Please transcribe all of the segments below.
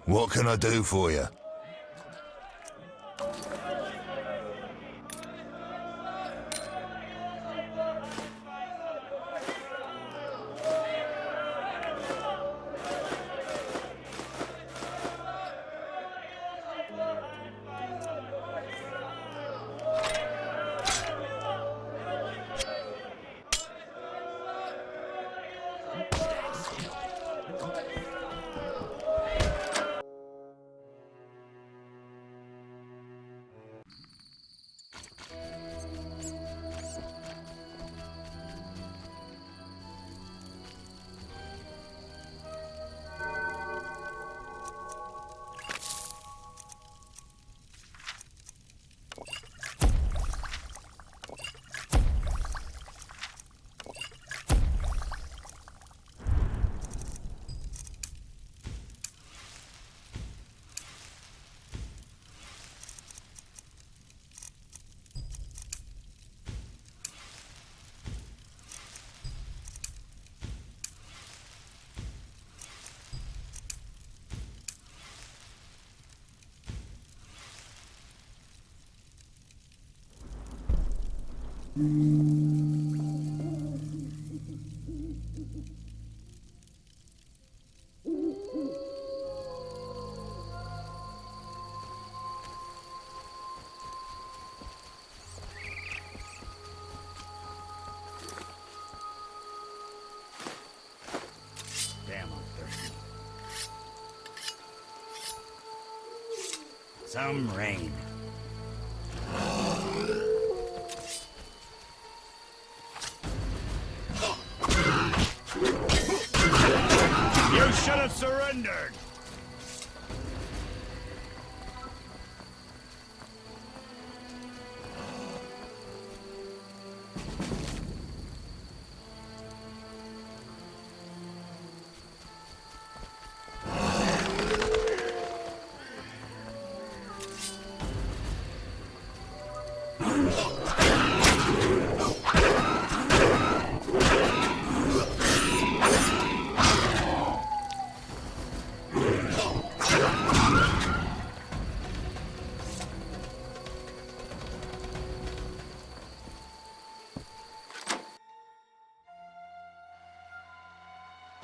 What can I do for you? Damn, I'm thirsty. Some rain. You should have surrendered!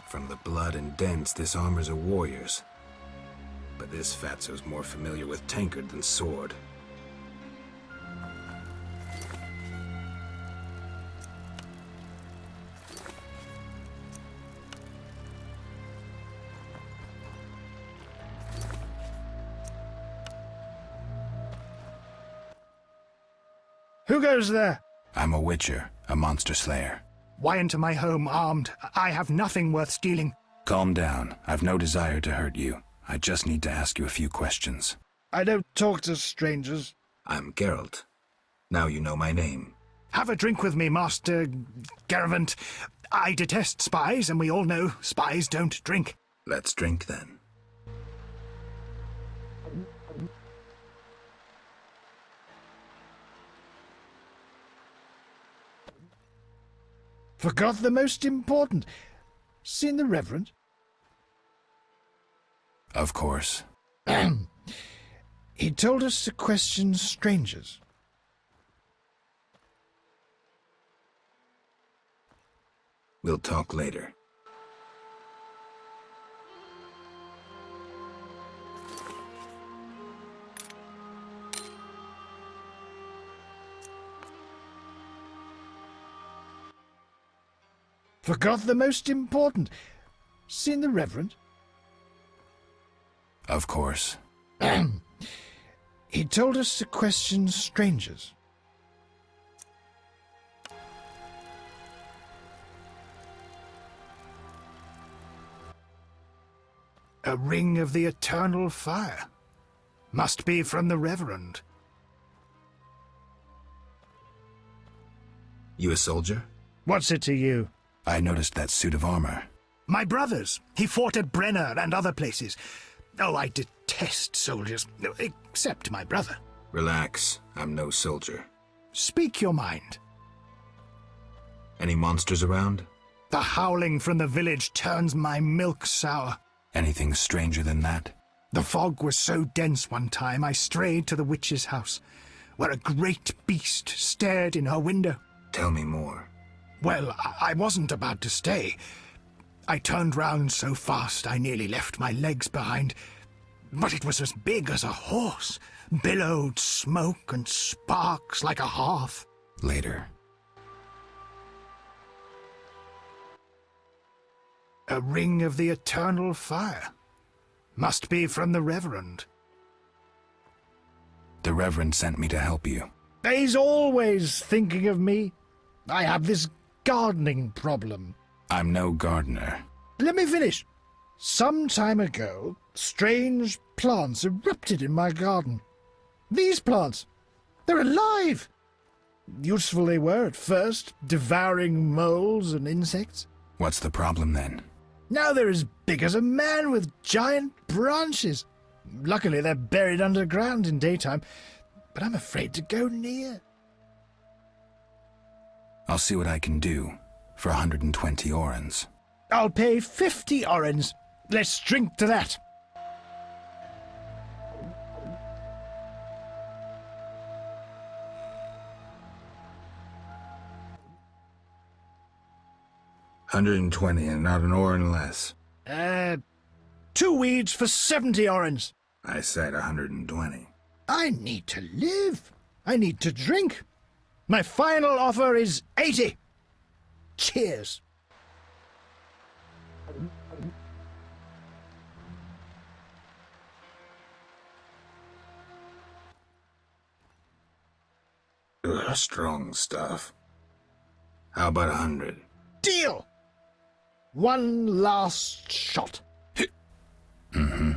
From the blood and dents, this armor's a warrior's. But this fatso's more familiar with tankard than sword. Who goes there? I'm a witcher, a monster slayer. Why into my home armed? I have nothing worth stealing. Calm down. I've no desire to hurt you. I just need to ask you a few questions. I don't talk to strangers. I'm Geralt. Now you know my name. Have a drink with me, Master Garavant. I detest spies, and we all know spies don't drink. Let's drink then. Forgot the most important. Seen the Reverend? Of course. He told us to question strangers. We'll talk later. Forgot the most important. Seen the Reverend? Of course. He told us to question strangers. A ring of the eternal fire. Must be from the Reverend. You a soldier? What's it to you? I noticed that suit of armor. My brother's. He fought at Brenner and other places. Oh, I detest soldiers, except my brother. Relax. I'm no soldier. Speak your mind. Any monsters around? The howling from the village turns my milk sour. Anything stranger than that? The fog was so dense one time I strayed to the witch's house, where a great beast stared in her window. Tell me more. Well, I wasn't about to stay. I turned round so fast I nearly left my legs behind. But it was as big as a horse, billowed smoke and sparks like a hearth. Later. A ring of the eternal fire. Must be from the Reverend. The Reverend sent me to help you. He's always thinking of me. I have this gardening problem. I'm no gardener. Let me finish. Some time ago, strange plants erupted in my garden. These plants, they're alive. Useful they were at first, devouring moles and insects. What's the problem then? Now they're as big as a man with giant branches. Luckily, they're buried underground in daytime, but I'm afraid to go near. I'll see what I can do for 120 orens. I'll pay 50 orens. Let's drink to that. $120 and not an oren less. 2 weeds for 70 orens. I said 120. I need to live. I need to drink. My final offer is 80. Cheers. Strong stuff. How about 100? Deal. One last shot. Mm-hmm.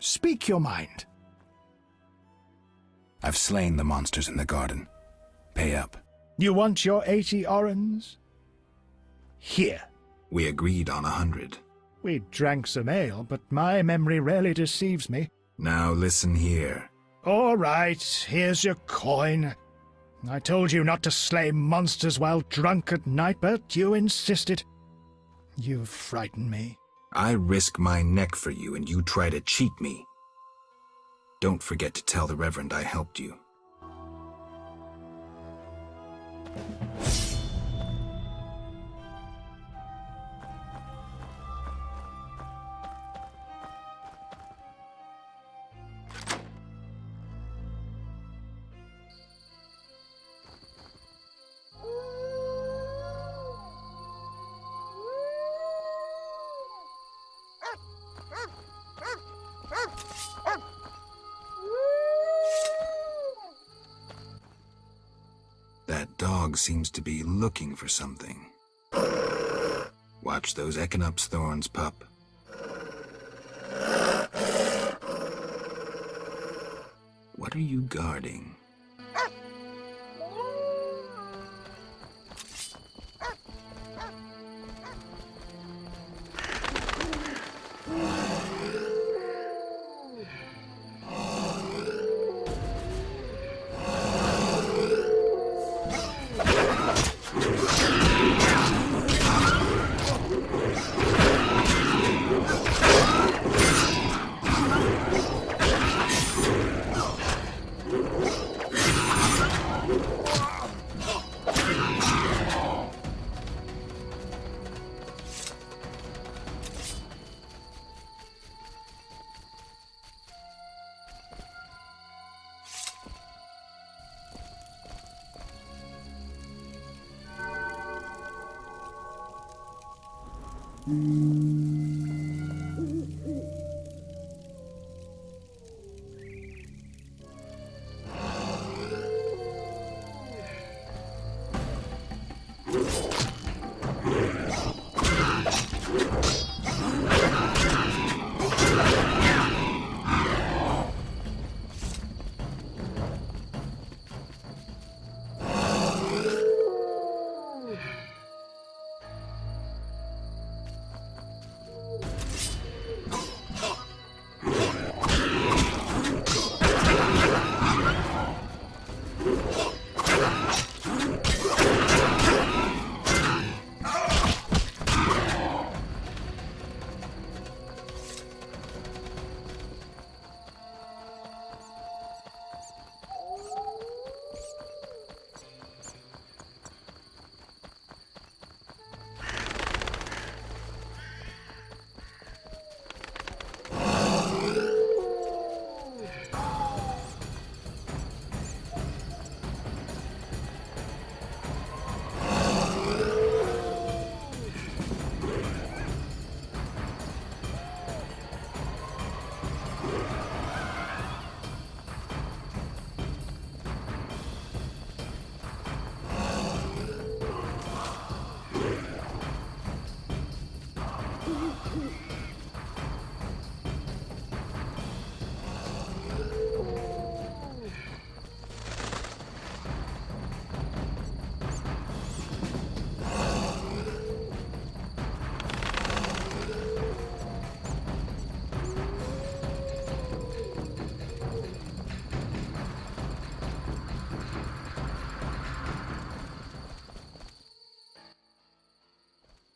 Speak your mind. I've slain the monsters in the garden. Pay up. You want your 80 orens? Here. We agreed on 100. We drank some ale, but my memory rarely deceives me. Now listen here. All right, here's your coin. I told you not to slay monsters while drunk at night, but you insisted. You frighten me. I risk my neck for you and you try to cheat me. Don't forget to tell the Reverend I helped you. That dog seems to be looking for something. Watch those Echinop's thorns, pup. What are you guarding?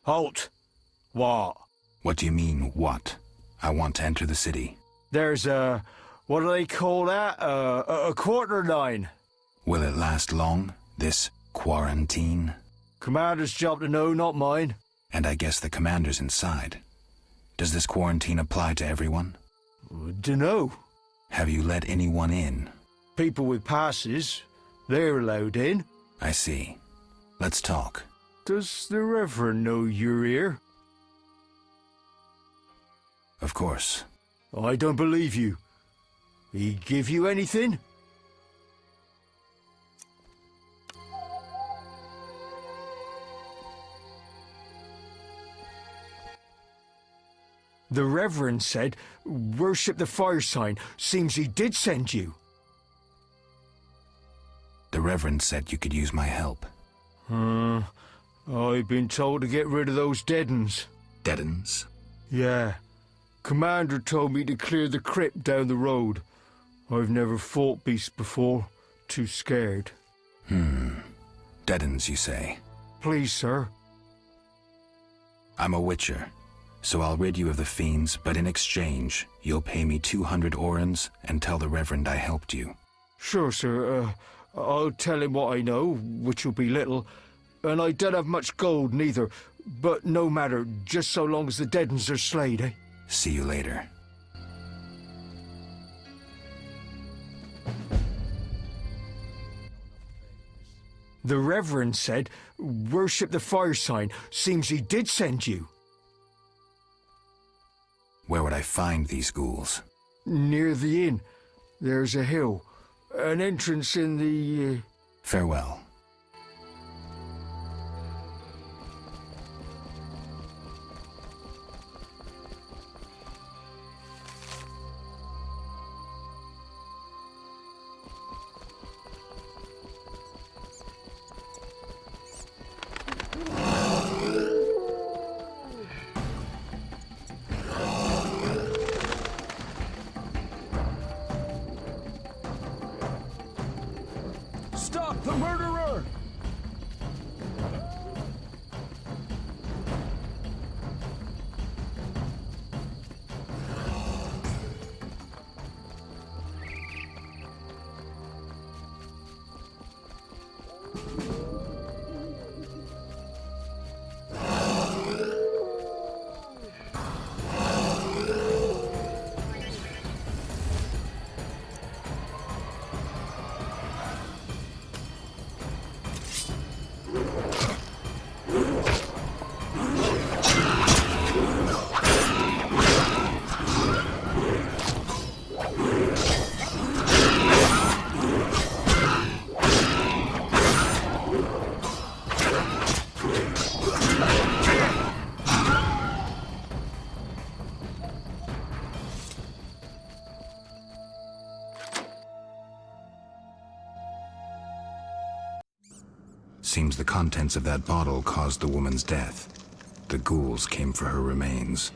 Halt! What? What do you mean, what? I want to enter the city. There's a... what do they call that? A quarter line. Will it last long, this quarantine? Commander's job to know, not mine. And I guess the commander's inside. Does this quarantine apply to everyone? Dunno. Have you let anyone in? People with passes, they're allowed in. I see. Let's talk. Does the Reverend know you're here? Of course. I don't believe you. He give you anything? The Reverend said, worship the fire sign. Seems he did send you. The Reverend said you could use my help. I've been told to get rid of those dead uns. Dead uns? Yeah. Commander told me to clear the crypt down the road. I've never fought beasts before. Too scared. Dead uns, you say? Please, sir. I'm a witcher, so I'll rid you of the fiends, but in exchange, you'll pay me 200 orens and tell the Reverend I helped you. Sure, sir. I'll tell him what I know, which will be little. And I don't have much gold, neither. But no matter, just so long as the dead uns are slayed, eh? See you later. The Reverend said, worship the fire sign. Seems he did send you. Where would I find these ghouls? Near the inn. There's a hill. An entrance in the... Farewell. Stop the murderer! Seems the contents of that bottle caused the woman's death. The ghouls came for her remains.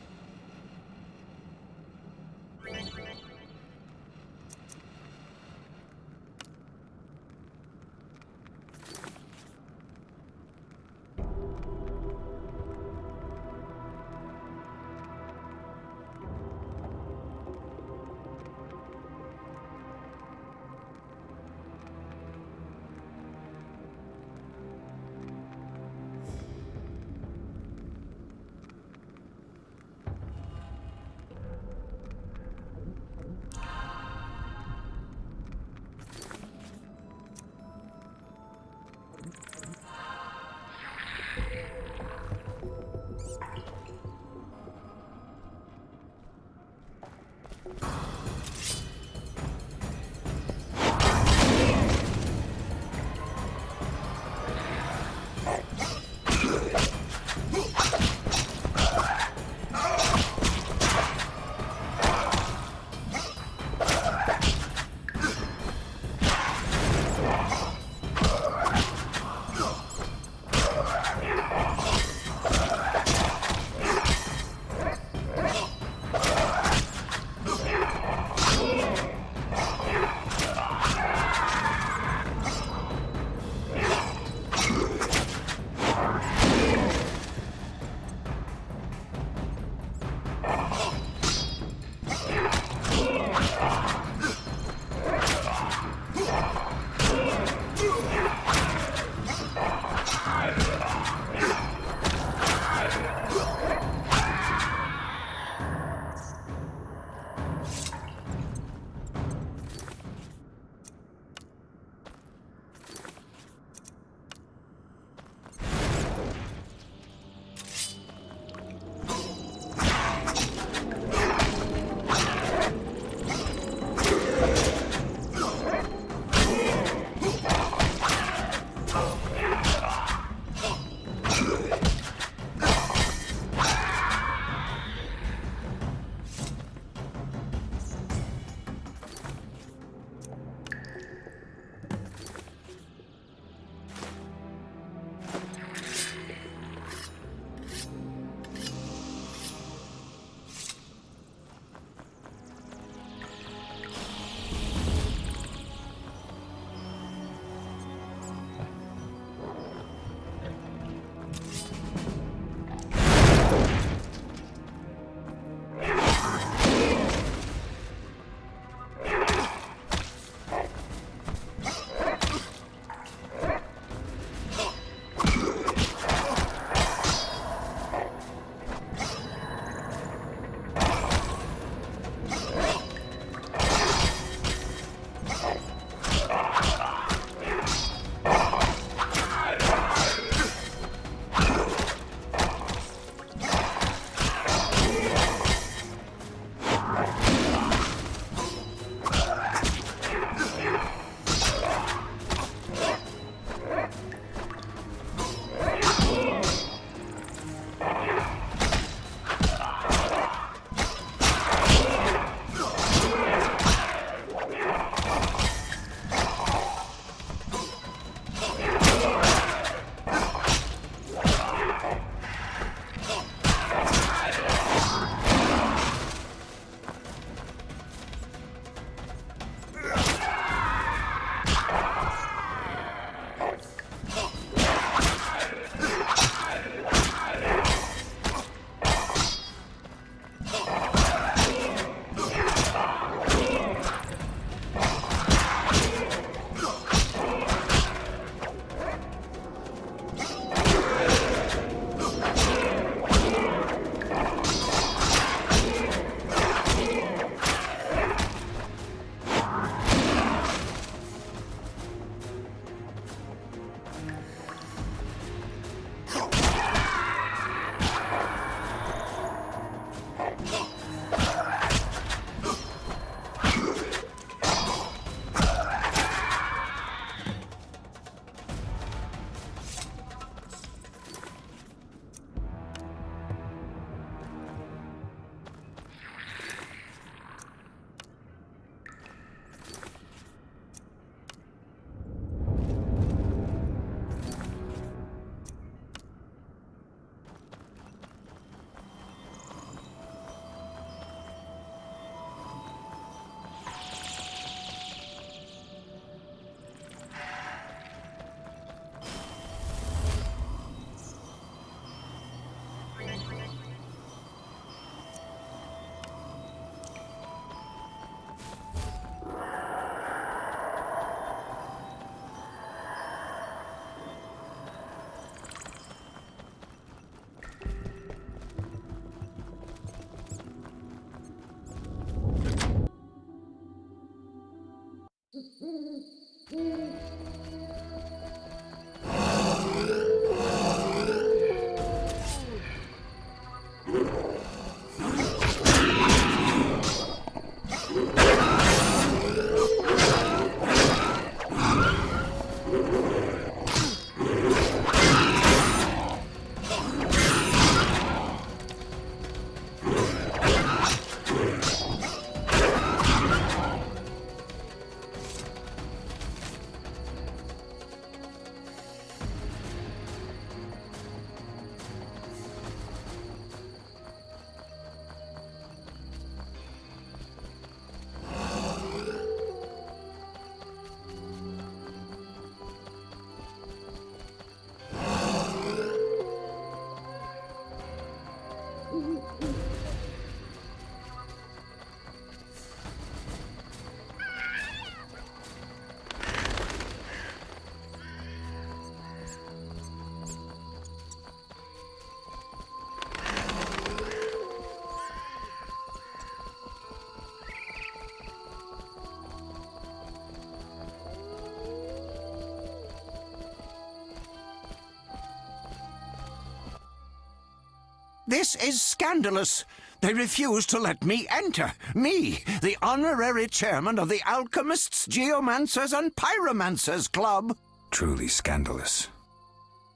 This is scandalous. They refuse to let me enter. Me, the honorary chairman of the Alchemists, Geomancers and Pyromancers Club. Truly scandalous.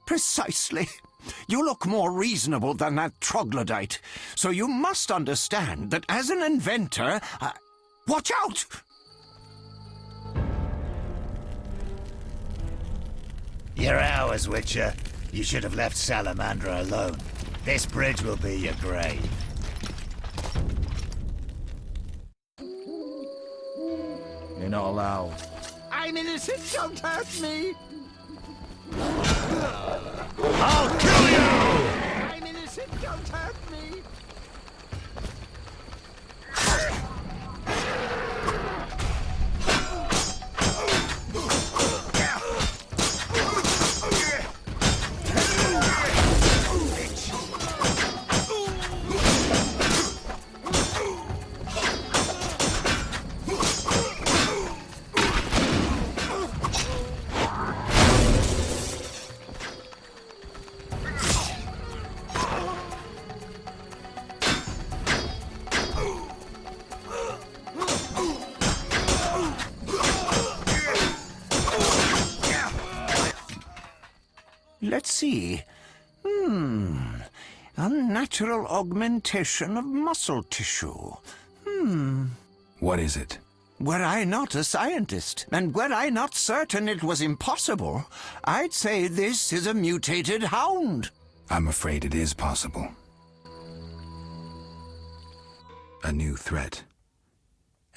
Precisely. You look more reasonable than that troglodyte. So you must understand that as an inventor... watch out! You're ours, Witcher. You should have left Salamander alone. This bridge will be your grave. You're not allowed. I'm innocent, don't hurt me! I'll kill you! I'm innocent, don't hurt me! Let's see. Unnatural augmentation of muscle tissue. What is it? Were I not a scientist, and were I not certain it was impossible, I'd say this is a mutated hound. I'm afraid it is possible. A new threat.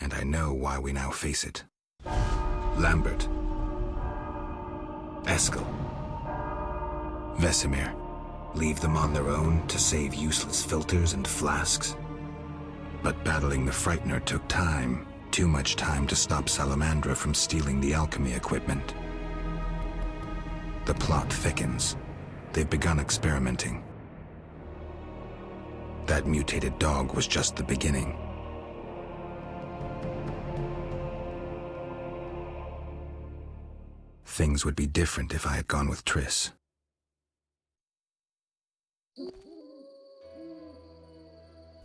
And I know why we now face it. Lambert. Eskel. Vesemir. Leave them on their own to save useless filters and flasks. But battling the Frightener took time. Too much time to stop Salamandra from stealing the alchemy equipment. The plot thickens. They've begun experimenting. That mutated dog was just the beginning. Things would be different if I had gone with Triss.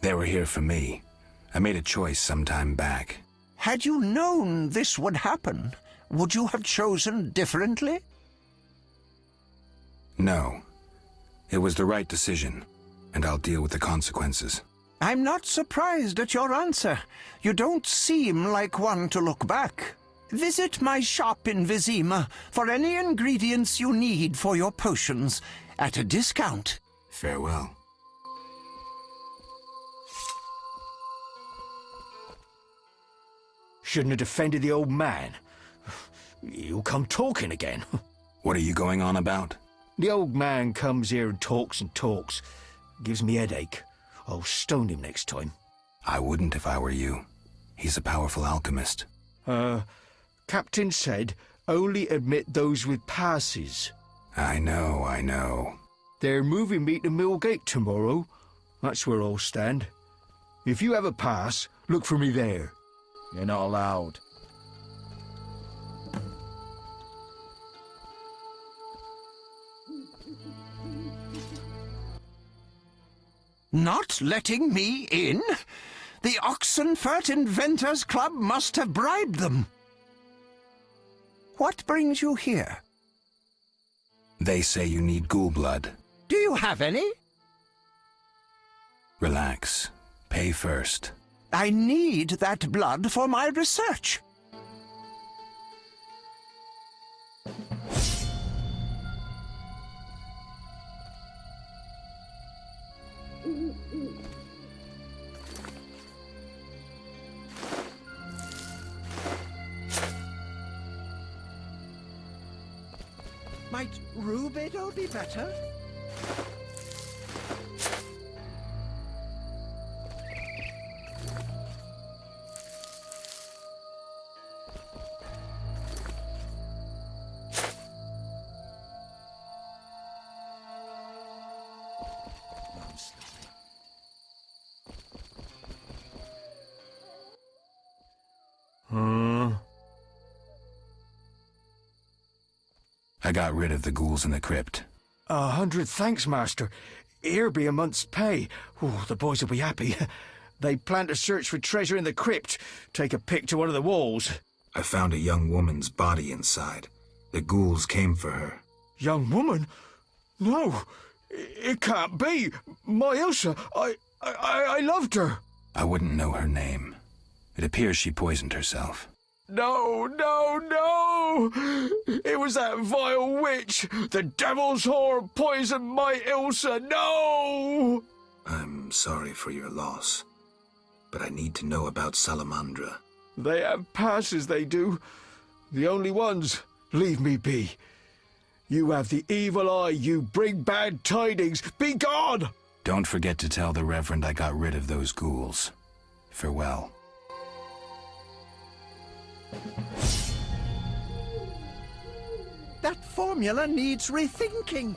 They were here for me. I made a choice some time back. Had you known this would happen, would you have chosen differently? No. It was the right decision, and I'll deal with the consequences. I'm not surprised at your answer. You don't seem like one to look back. Visit my shop in Vizima for any ingredients you need for your potions, at a discount. Farewell. Shouldn't have defended the old man. You come talking again. What are you going on about? The old man comes here and talks. Gives me headache. I'll stone him next time. I wouldn't if I were you. He's a powerful alchemist. Captain said only admit those with passes. I know. They're moving me to Millgate tomorrow. That's where I'll stand. If you have a pass, look for me there. You're not allowed. Not letting me in? The Oxenfurt Inventors Club must have bribed them. What brings you here? They say you need ghoul blood. Do you have any? Relax. Pay first. I need that blood for my research. Might Rubido be better? I got rid of the ghouls in the crypt. 100 thanks, Master. Here be a month's pay. Oh, the boys will be happy. They plan to search for treasure in the crypt. Take a pic to one of the walls. I found a young woman's body inside. The ghouls came for her. Young woman? No, it can't be. My Ilsa, I loved her. I wouldn't know her name. It appears she poisoned herself. No, no, no! It was that vile witch! The devil's whore poisoned my Ilsa! No! I'm sorry for your loss, but I need to know about Salamandra. They have passes, they do. The only ones. Leave me be. You have the evil eye, you bring bad tidings. Be gone! Don't forget to tell the Reverend I got rid of those ghouls. Farewell. That formula needs rethinking.